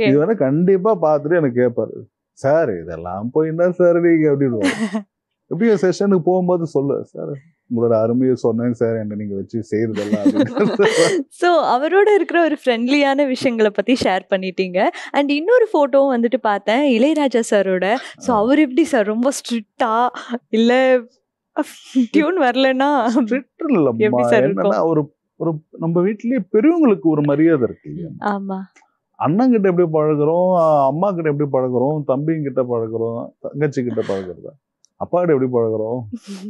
இது வேணா கண்டிப்பா பார்த்துட்டு எனக்கு கேட்பாரு, சார் இதெல்லாம் போய் என்ன சார் நீங்க அப்படின்னு. எப்படியும் செஷனுக்கு போகும்போது சொல்லு, சார் உங்களோட அருமையை சொன்னேன் சார், என்ன நீங்க வச்சு செய்யறதெல்லாம். ஸோ அவரோட இருக்கிற ஒரு ஃப்ரெண்ட்லியான விஷயங்களை பத்தி ஷேர் பண்ணிட்டீங்க. அண்ட் இன்னொரு போட்டோவும் வந்துட்டு பார்த்தேன் இளையராஜா சாரோட. ஸோ அவர் எப்படி சார், ரொம்ப ஸ்ட்ரிக்டா இல்ல டியூன் வரலன்னா எப்படி சார் இருக்கும்? ஒரு ஒரு நம்ம வீட்லயே பெரியவங்களுக்கு ஒரு மரியாதை இருக்கு இல்லையா. ஆமா. அண்ணன் கிட்ட எப்படி பழகுறோம், அம்மா கிட்ட எப்படி பழகுறோம், தம்பிங்க கிட்ட பழகுறோம், தங்கச்சி கிட்ட பழகுறதா, அப்பா கிட்ட எப்படி பழகுறோம்,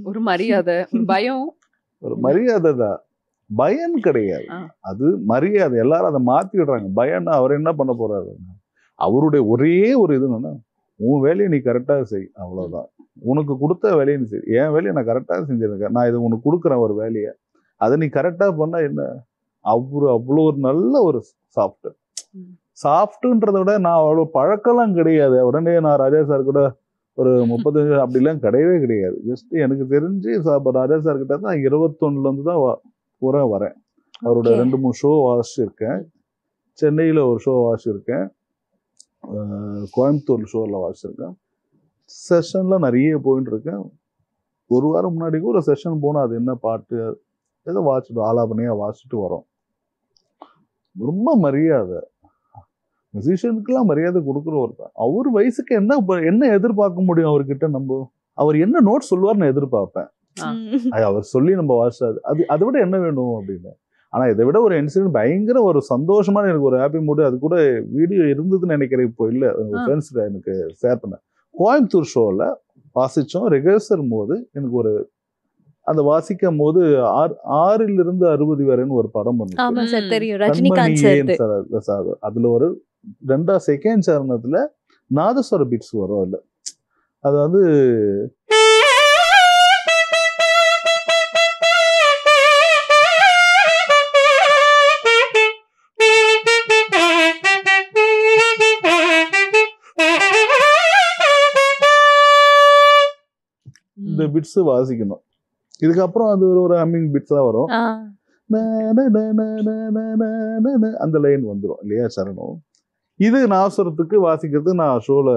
ஒரு மரியாதை, ஒரு பயம். ஒரு மரியாதை தான், பயம் கிடையாது. அது மரியாதை. எல்லாரும் அதை மாத்திடுறாங்க. பயம்னா அவர் என்ன பண்ண போறாரு, அவருடைய ஒரே ஒரு இது என்னன்னா, உன் வேலையை நீ கரெக்டா செய், அவ்வளவுதான். உனக்கு கொடுத்த வேலையை நீ செய். என் வேலையை நான் கரெக்டா செஞ்சிருக்கேன், நான் இது உனக்கு கொடுக்குறேன் ஒரு வேலையை, அதை நீ கரெக்டா பண்ணா என்ன. அவ்வளோ ஒரு நல்ல ஒரு சாஃப்ட்ன்றத விட நான் அவ்வளோ பழக்கம்லாம் கிடையாது. உடனே நான் ராஜா சார் கூட ஒரு 35 அப்படிலாம் கிடையவே கிடையாது. ஜஸ்ட் எனக்கு தெரிஞ்சு ராஜா சார் கிட்ட தான் 21 தான் வரேன். அவரோட 2-3 ஷோ வாசிச்சிருக்கேன். சென்னையில ஒரு ஷோ வாசிச்சிருக்கேன், கோயம்புத்தூர் ஷோவில் வாசிச்சிருக்கேன். செஷன்லாம் நிறைய போயிட்டு இருக்கேன். ஒரு வாரம் முன்னாடி ஒரு செஷன் போனால் அது என்ன பாட்டு ஏதோ வாசிட்டு ஆலாபனையாக வாசிச்சுட்டு வரோம். ரொம்ப மரியாதை. மியூசிஷியனுக்குலாம் மரியாதை கொடுக்குற ஒருத்தர். அவர் வயசுக்கு என்ன எதிர்பார்க்க முடியும் அவர்கிட்ட? நம்ம அவர் என்ன நோட் சொல்லுவார்னு எதிர்பார்ப்பேன். அவர் சொல்லி நம்ம வாசிச்சாது அதை விட என்ன வேணும் அப்படின்னு. ஆனா இதை விட ஒரு இன்சிடென்ட் பயங்கர ஒரு சந்தோஷமான, எனக்கு ஒரு ஹாப்பி மூடு. அது கூட வீடியோ இருந்ததுன்னு நினைக்கிறேன். இப்போ இல்லை, ஃப்ரெண்ட்ஸ் எனக்கு ஷேர் பண்ணேன். கோயம்புத்தூர் ஷோவில் வாசித்தோம். ரிஹர்சல் போது எனக்கு ஒரு அந்த வாசிக்கும் போது 6 to 60 வரைன்னு ஒரு படம் வந்து, அதுல ஒரு 2 செகண்ட் சரணத்துல நாதஸ்வர பீட்ஸ் வரும். அதுல அது வந்து இந்த பிட்ஸ் வாசிக்கணும். இதுக்கப்புறம் அது ஒரு ஹம்மிங் பிட்ஸ் தான் வரும். அந்த லைன் வந்துடும் இல்லையா, சரணம். இது நாசுரத்துக்கு வாசிக்கிறது நான் ஷோல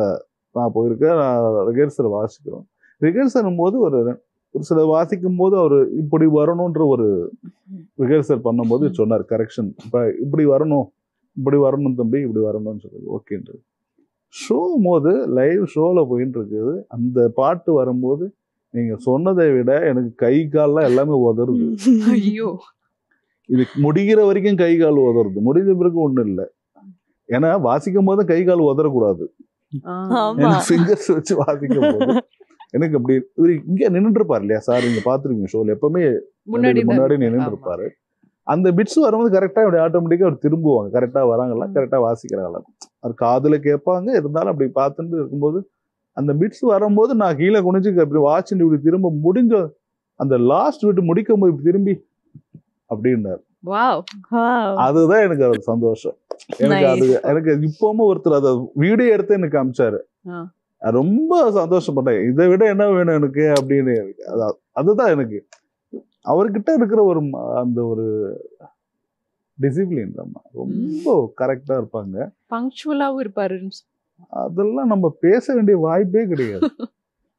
நான் போயிருக்கேன். நான் ரிஹர்சல் வாசிக்கிறோம். ரிஹர்சல் போது ஒரு சில வாசிக்கும் போது அவர் இப்படி வரணும்ன்ற ஒரு ரிஹர்சல் பண்ணும்போது சொன்னார் கரெக்ஷன். இப்போ இப்படி வரணும் தம்பி, இப்படி வரணும்னு சொல்லி ஓகேன்றது. ஷோ போது லைவ் ஷோல போயிட்டு இருக்குது. அந்த பாட்டு வரும்போது நீங்க சொன்னதை விட எனக்கு கை கால்லாம் எல்லாமே உதறுது. ஐயோ, இது முடிகிற வரைக்கும் கை கால் உதறுது, முடிஞ்ச பிறகு ஒண்ணும் இல்லை. ஏன்னா வாசிக்கும் போது கை கால் உதறக்கூடாது. ஃபிங்கர்ஸ் வச்சு வாசிக்கும் போது எனக்கு அப்படி இங்க நின்றுட்டு இருப்பாரு இல்லையா சார், நீங்க பாத்துருக்கீங்க ஷோல எப்பவுமே முன்னாடி நின்றுட்டு இருப்பாரு. அந்த பிட்ஸ் வரும்போது கரெக்டா அப்படி ஆட்டோமேட்டிக்கா அவர் திரும்புவாங்க. கரெக்டா வராங்களா, கரெக்டா வாசிக்கிறாங்களா, அது காதுல கேட்பாங்க. இருந்தாலும் அப்படி பார்த்துட்டு இருக்கும்போது அந்த பிட்ஸ் வரும்போது நான் கீழே குனிஞ்சு அப்படி வாட்சிட்டு இப்படி திரும்ப முடிஞ்ச அந்த லாஸ்ட் விட்டு முடிக்கும் போது இப்படி திரும்பி அப்படின்னாரு. அதுதான் எனக்கு அது சந்தோஷம். எனக்கு இப்பவுமே ஒருத்தர் அதை வீடியோ எடுத்து எனக்கு காமிச்சாரு. ரொம்ப சந்தோஷப்பட்டேன். இதை விட என்ன வேணும் எனக்கு அப்படின்னு. அதுதான் எனக்கு அவர்கிட்ட இருக்கிற ஒரு அந்த ஒரு டிசிப்ளின் தான். ரொம்ப கரெக்டா இருப்பாங்க, பங்க்சுவலாவும் இருப்பாரு. அதெல்லாம் நம்ம பேச வேண்டிய வாய்ப்பே கிடையாது.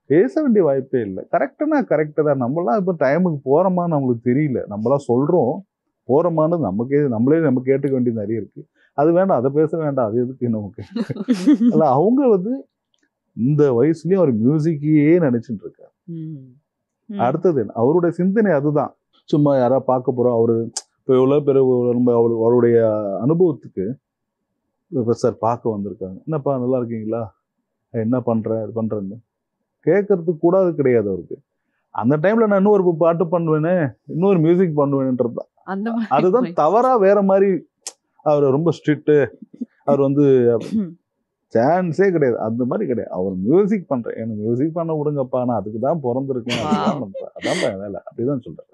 பேச வேண்டிய வாய்ப்பே இல்லை. கரெக்டுனா கரெக்டு தான். நம்மளாம் இப்போ டைமுக்கு போறோமான்னு நம்மளுக்கு தெரியல. நம்மளாம் சொல்றோம் போறோமான்னு நமக்கு கேட்டுக்க வேண்டியது நிறைய இருக்கு. அது வேண்டாம், அதை பேச வேண்டாம், அது எதுக்கு நமக்கு. அல்ல அவங்க வந்து இந்த வயசுலயும் அவர் மியூசிக்கையே நினைச்சுட்டு இருக்காரு. அடுத்தது அவருடைய சிந்தனை அதுதான். சும்மா யாரா பார்க்க போறோம், அவரு இப்போ எவ்வளவு பேர் நம்ம அவருடைய அனுபவத்துக்கு சார் பார்க்க வந்திருக்காங்க, என்னப்பா நல்லா இருக்கீங்களா, என்ன பண்ற இது பண்றேன்னு கேட்கறதுக்கு கூட அது கிடையாது அவருக்கு. அந்த டைம்ல நான் இன்னொரு பாட்டு பண்ணுவேனே, இன்னொரு மியூசிக் பண்ணுவேன்ன்றது அதுதான் தவறா வேற மாதிரி. அவர் ரொம்ப ஸ்ட்ரிக்ட், அவர் வந்து சான்ஸே கிடையாது, அந்த மாதிரி கிடையாது. அவர் மியூசிக் பண்றேன், எனக்கு மியூசிக் பண்ண விடுங்கப்பா, நான் அதுக்கு தான் பிறந்திருக்கேன், அதான் வேலை, அப்படிதான் சொல்றேன்.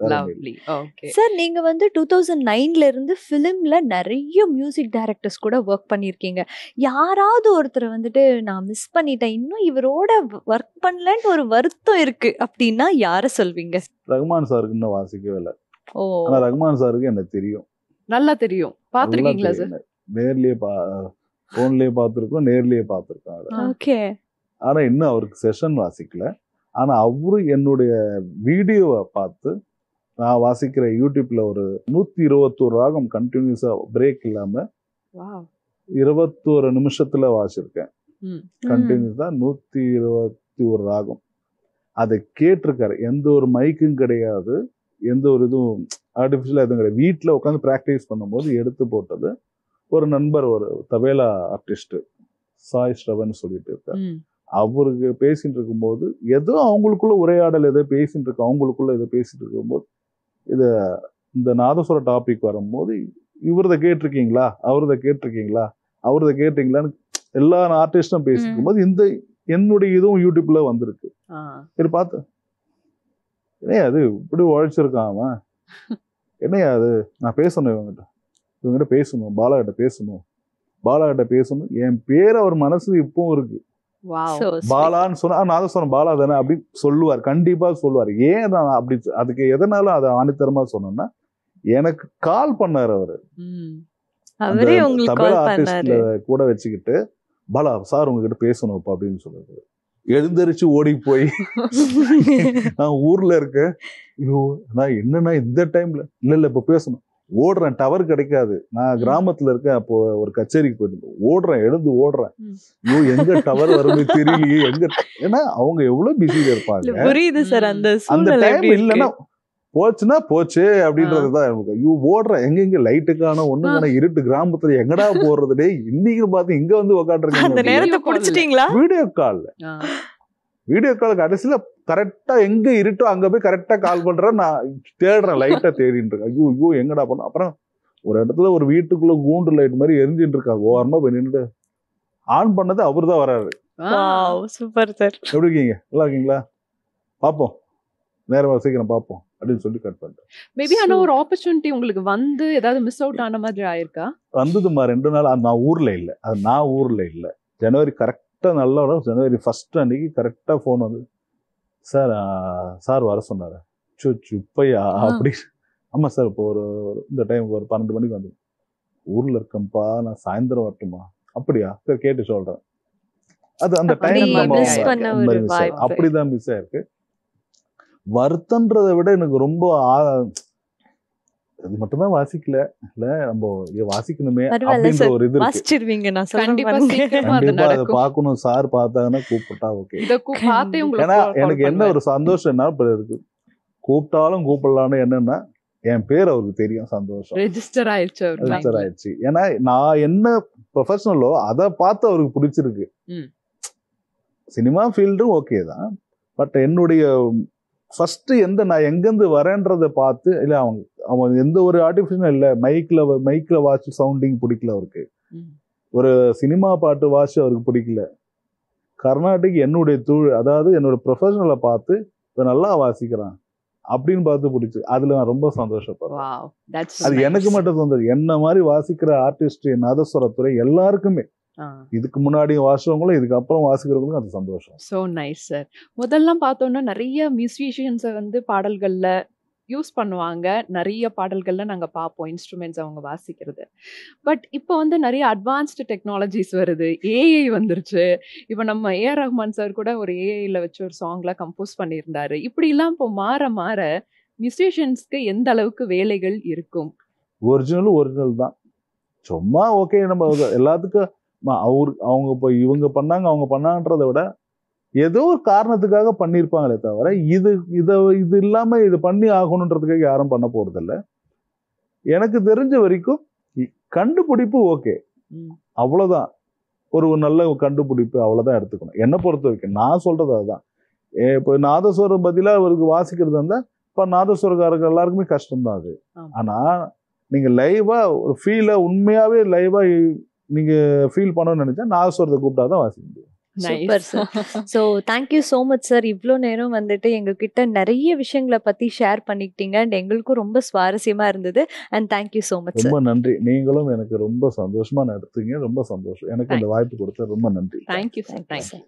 சார் நீங்க வந்து 2009ல இருந்து ஃபிலிம்ல நிறைய மியூசிக் டைரக்டர்ஸ் கூட ஒர்க் பண்ணிருக்கீங்க. யாராவது ஒருத்தரை வந்துட்டு நான் மிஸ் பண்ணிட்டேன், இன்னும் இவரோட ஒர்க் பண்ணலன்னு ஒரு வருத்தம் இருக்கு அப்படின்னா யார சொல்வீங்க? ரகுமான் சாருக்கு இன்னும் வாசிக்கவே இல்லை. ஆனா ரகுமான் சாருக்கு எனக்கு தெரியும், நல்லா தெரியும். பாத்துருக்கீங்களா சார்? நேர்லயே போன்லயே பார்த்துருக்கோம், நேர்லயே பார்த்துருக்கோம். ஆனா இன்னும் அவருக்கு செஷன் வாசிக்கல. ஆனா அவரு என்னுடைய வீடியோவை பார்த்து நான் வாசிக்கிற யூடியூப்ல ஒரு 121 ராகம் கண்டினியூஸா பிரேக் இல்லாம 21 நிமிஷத்துல வாசிச்சிருக்கேன். கண்டினியூஸா 121 ராகம். அதை கேட்டிருக்காரு. எந்த ஒரு மைக்கும் கிடையாது, எந்த ஒரு இதுவும் ஆர்டிஃபிஷியலா எதுவும் கிடையாது. வீட்டுல உட்காந்து பிராக்டிஸ் பண்ணும்போது எடுத்து போட்டது. ஒரு நண்பர், ஒரு தபேலா ஆர்டிஸ்ட் சாய் ஸ்ரவன் சொல்லிட்டு இருக்காரு. அவருக்கு பேசிட்டு இருக்கும்போது ஏதோ அவங்களுக்குள்ள உரையாடல் ஏதோ பேசிட்டு இருக்கு, அவங்களுக்குள்ள ஏதோ பேசிட்டு இருக்கும்போது இந்த நாதஸ்வர டாபிக் வரும்போது இவரத கேட்டிருக்கீங்களா, அவரத கேட்டிருக்கீங்களா, அவரத கேட்டீங்களான்னு எல்லா ஆர்டிஸ்டும் பேசிட்டு இருக்கும்போது இந்த என்னுடைய இதுவும் யூடியூப்ல வந்திருக்கு. சரி பார்த்து, என்னையா அது இப்படி உழைச்சிருக்கான் அவன், என்னையா அது, நான் பேசணும் இவங்கிட்ட பேசணும், பாலாகிட்ட பேசணும், என் பேர் அவர் மனசு இப்பவும் இருக்கு. பாலான்னு சொன்னா நாதஸ்வரம் பாலா தானே அப்படி சொல்லுவார், கண்டிப்பா சொல்லுவார். ஏன் நான் அப்படி அதுக்கு எதனால அதை ஆணித்தரமா சொன்னேன்னா, எனக்கு கால் பண்ணாரு அவரு, தபேலா ஆர்டிஸ்ட்ல கூட வச்சுக்கிட்டு, பாலா சார் உங்ககிட்ட பேசணும் அப்படின்னு சொல்லுவாரு. எழுந்தரிச்சு ஓடி போய் நான் ஊர்ல இருக்கேன், ஐயோ நான் என்னன்னா இந்த டைம்ல இல்ல இப்ப பேசணும், ஓடுறேன், டவர் கிடைக்காது, நான் கிராமத்துல இருக்கேன், அப்போ ஒரு கச்சேரிக்கு போயிட்டு ஓடுறேன், எழுந்து ஓடுறேன், ஐயோ எங்க டவர் வருது தெரியலையே, எங்க, ஏன்னா அவங்க எவ்வளவு பிஸியா இருப்பாங்க. புரியுது சார். அந்த டைம் இல்லைன்னா போச்சுன்னா போச்சு அப்படின்றதுதான் எனக்கு. ஐயோ ஓடுறேன், எங்க லைட்டுக்கான ஒண்ணுக்கான இருட்டு கிராமத்துல எங்கடா போடுறது, இன்னைக்கு பார்த்து இங்க வந்து உக்காண்டிருக்கேன். வீடியோ கால் கடைசியில கரெக்டா எங்க இருட்டோ அங்க போய் கரெக்டா கால் பண்றேன், நான் தேடுறேன், லைட்டா தேடிட்டு இருக்கேன். ஐயோ எங்கடா பண்ண. அப்புறம் ஒரு இடத்துல ஒரு வீட்டுக்குள்ள கூண்டு லைட் மாதிரி எரிஞ்சுட்டு இருக்காங்க, ஓரமா போய் நின்றுட்டு ஆன் பண்ணது அவரு தான் வராரு. Super sir. எப்படி இருக்கீங்க, நல்லா இருக்கீங்களா, பாப்போம் நேரமா சீக்கிரம் பாப்போம் அப்படின்னு சொல்லி கட் பண்ணிட்டேன். மேபி ஆனா ஒரு ஆப்பர்ச்சுனிட்டி உங்களுக்கு வந்து ஏதாவது மிஸ் அவுட் ஆன மாதிரி ஆயிருக்கா? வந்ததுமா 2 நாள் நான் ஊர்ல இல்ல, அது நான் ஊர்ல இல்ல. ஜனவரி கரெக்டா நல்லா ஜனவரி 1 அன்னைக்கு கரெக்டா போன் வந்து, சார் வர சொன்னாரு. இப்பையா அப்படி? ஆமா சார், இப்போ ஒரு இந்த டைம் ஒரு 12 மணிக்கு வந்து ஊர்ல இருக்கேன்ப்பா, நான் சாயந்தரம் வரட்டுமா? அப்படியா சார், கேட்டு சொல்றேன். அது அந்த டைம் அப்படிதான் மிஸ் ஆயிருக்கு. வருத்தன்றதை விட எனக்கு ரொம்ப அது மட்டும்தான் வாசிக்கல, இல்ல நம்ம வாசிக்கணுமே அப்படின்ற ஒரு இது இருக்கு. கண்டிப்பா அதை பார்க்கணும், சார் பார்த்தாங்கன்னா கூப்பிட்டா ஓகே. ஏன்னா எனக்கு என்ன ஒரு சந்தோஷம் என்ன, கூப்பிட்டாலும் கூப்பிடலான்னு என்னன்னா என் பேர் அவருக்கு தெரியும், சந்தோஷம், ரெஜிஸ்டர் ஆயிடுச்சு. ஏன்னா நான் என்ன ப்ரொஃபஷனலோ அதை பார்த்து அவருக்கு பிடிச்சிருக்கு. சினிமா ஃபீல்டும் ஓகே தான், பட் என்னுடைய ஃபர்ஸ்ட் நான் எங்கேருந்து வரேன்றதை பார்த்து, இல்ல அவன் எந்த ஒரு ஆர்டிஃபிஷியலும் இல்லை, மைக்ல வாட்ச் சவுண்டிங் பிடிக்கல அவருக்கு, ஒரு சினிமா பாட்டு வாட்ச் அவருக்கு பிடிக்கல, கர்நாடிக் என்னுடைய அதாவது என்னோட ப்ரொஃபஷனலை பார்த்து இவன் நல்லா வாசிக்கிறான் அப்படின்னு பார்த்து பிடிச்சி, அதுல நான் ரொம்ப சந்தோஷப்படுறேன். அது எனக்கு மட்டும் சந்தோஷம், என்ன மாதிரி வாசிக்கிற ஆர்டிஸ்ட், நாதஸ்வரத்துறை எல்லாருக்குமே, இதுக்கு முன்னாடி வாசிச்சவங்களும் இதுக்கப்புறம் வாசிக்கிறவங்களும் அது சந்தோஷம். So nice sir. முதல்லாம் பார்த்தோம்னா நிறைய மியூசிஷியன்ஸை வந்து பாடல்கள்ல யூஸ் பண்ணுவாங்க, நிறைய பாடல்கள்ல நாங்க பார்ப்போம் இன்ஸ்ட்ருமெண்ட்ஸ் அவங்க வாசிக்கிறது. பட் இப்போ வந்து நிறைய அட்வான்ஸ்டு டெக்னாலஜிஸ் வருது, ஏஐ வந்துருச்சு. இப்போ நம்ம ஏஆர் ரஹ்மான் சார் கூட ஒரு ஏஐல வச்சு ஒரு சாங்லாம் கம்போஸ் பண்ணியிருந்தாரு. இப்படிலாம் இப்போ மாற மாற மியூசிஷியன்ஸ்க்கு எந்த அளவுக்கு வேலைகள் இருக்கும்? ஒரிஜினல் தான், சும்மா ஓகே நம்ம எல்லாத்துக்கும் அவங்க இப்போ இவங்க பண்ணாங்க அவங்க பண்ணாங்கன்றதை விட ஏதோ ஒரு காரணத்துக்காக பண்ணியிருப்பாங்களே தவிர இது இல்லாம இது பண்ணி ஆகணுன்றதுக்காக யாரும் பண்ண போறது இல்லை. எனக்கு தெரிஞ்ச வரைக்கும் கண்டுபிடிப்பு ஓகே, அவ்வளவுதான். ஒரு நல்ல கண்டுபிடிப்பு அவ்வளவுதான் எடுத்துக்கணும் என்னை பொறுத்த வரைக்கும். நான் சொல்றது அதுதான். இப்போ நாதஸ்வரம் பதிலா அவருக்கு வாசிக்கிறது இருந்தா இப்ப நாதஸ்வரக்காரர்கள் எல்லாருக்குமே கஷ்டம்தான் அது. ஆனா நீங்க லைவா ஒரு ஃபீலை உண்மையாவே லைவா நீங்க ஃபீல் பண்ணணும்னு நினைச்சா நாதஸ்வரத்தை கூப்பிட்டாதான் வாசிக்க முடியும். Super sir. So thank you so much sir. இவ்வளோ நேரம் வந்துட்டு எங்ககிட்ட நிறைய விஷயங்களை பற்றி ஷேர் பண்ணிக்கிட்டீங்க அண்ட் எங்களுக்கும் ரொம்ப சுவாரஸ்யமாக இருந்தது. And thank you so much sir. ரொம்ப நன்றி. நீங்களும் எனக்கு ரொம்ப சந்தோஷமா நடத்துங்க. ரொம்ப சந்தோஷம். எனக்கு இந்த வாய்ப்பு கொடுத்த ரொம்ப நன்றி. Thank you sir. தேங்க்யூ.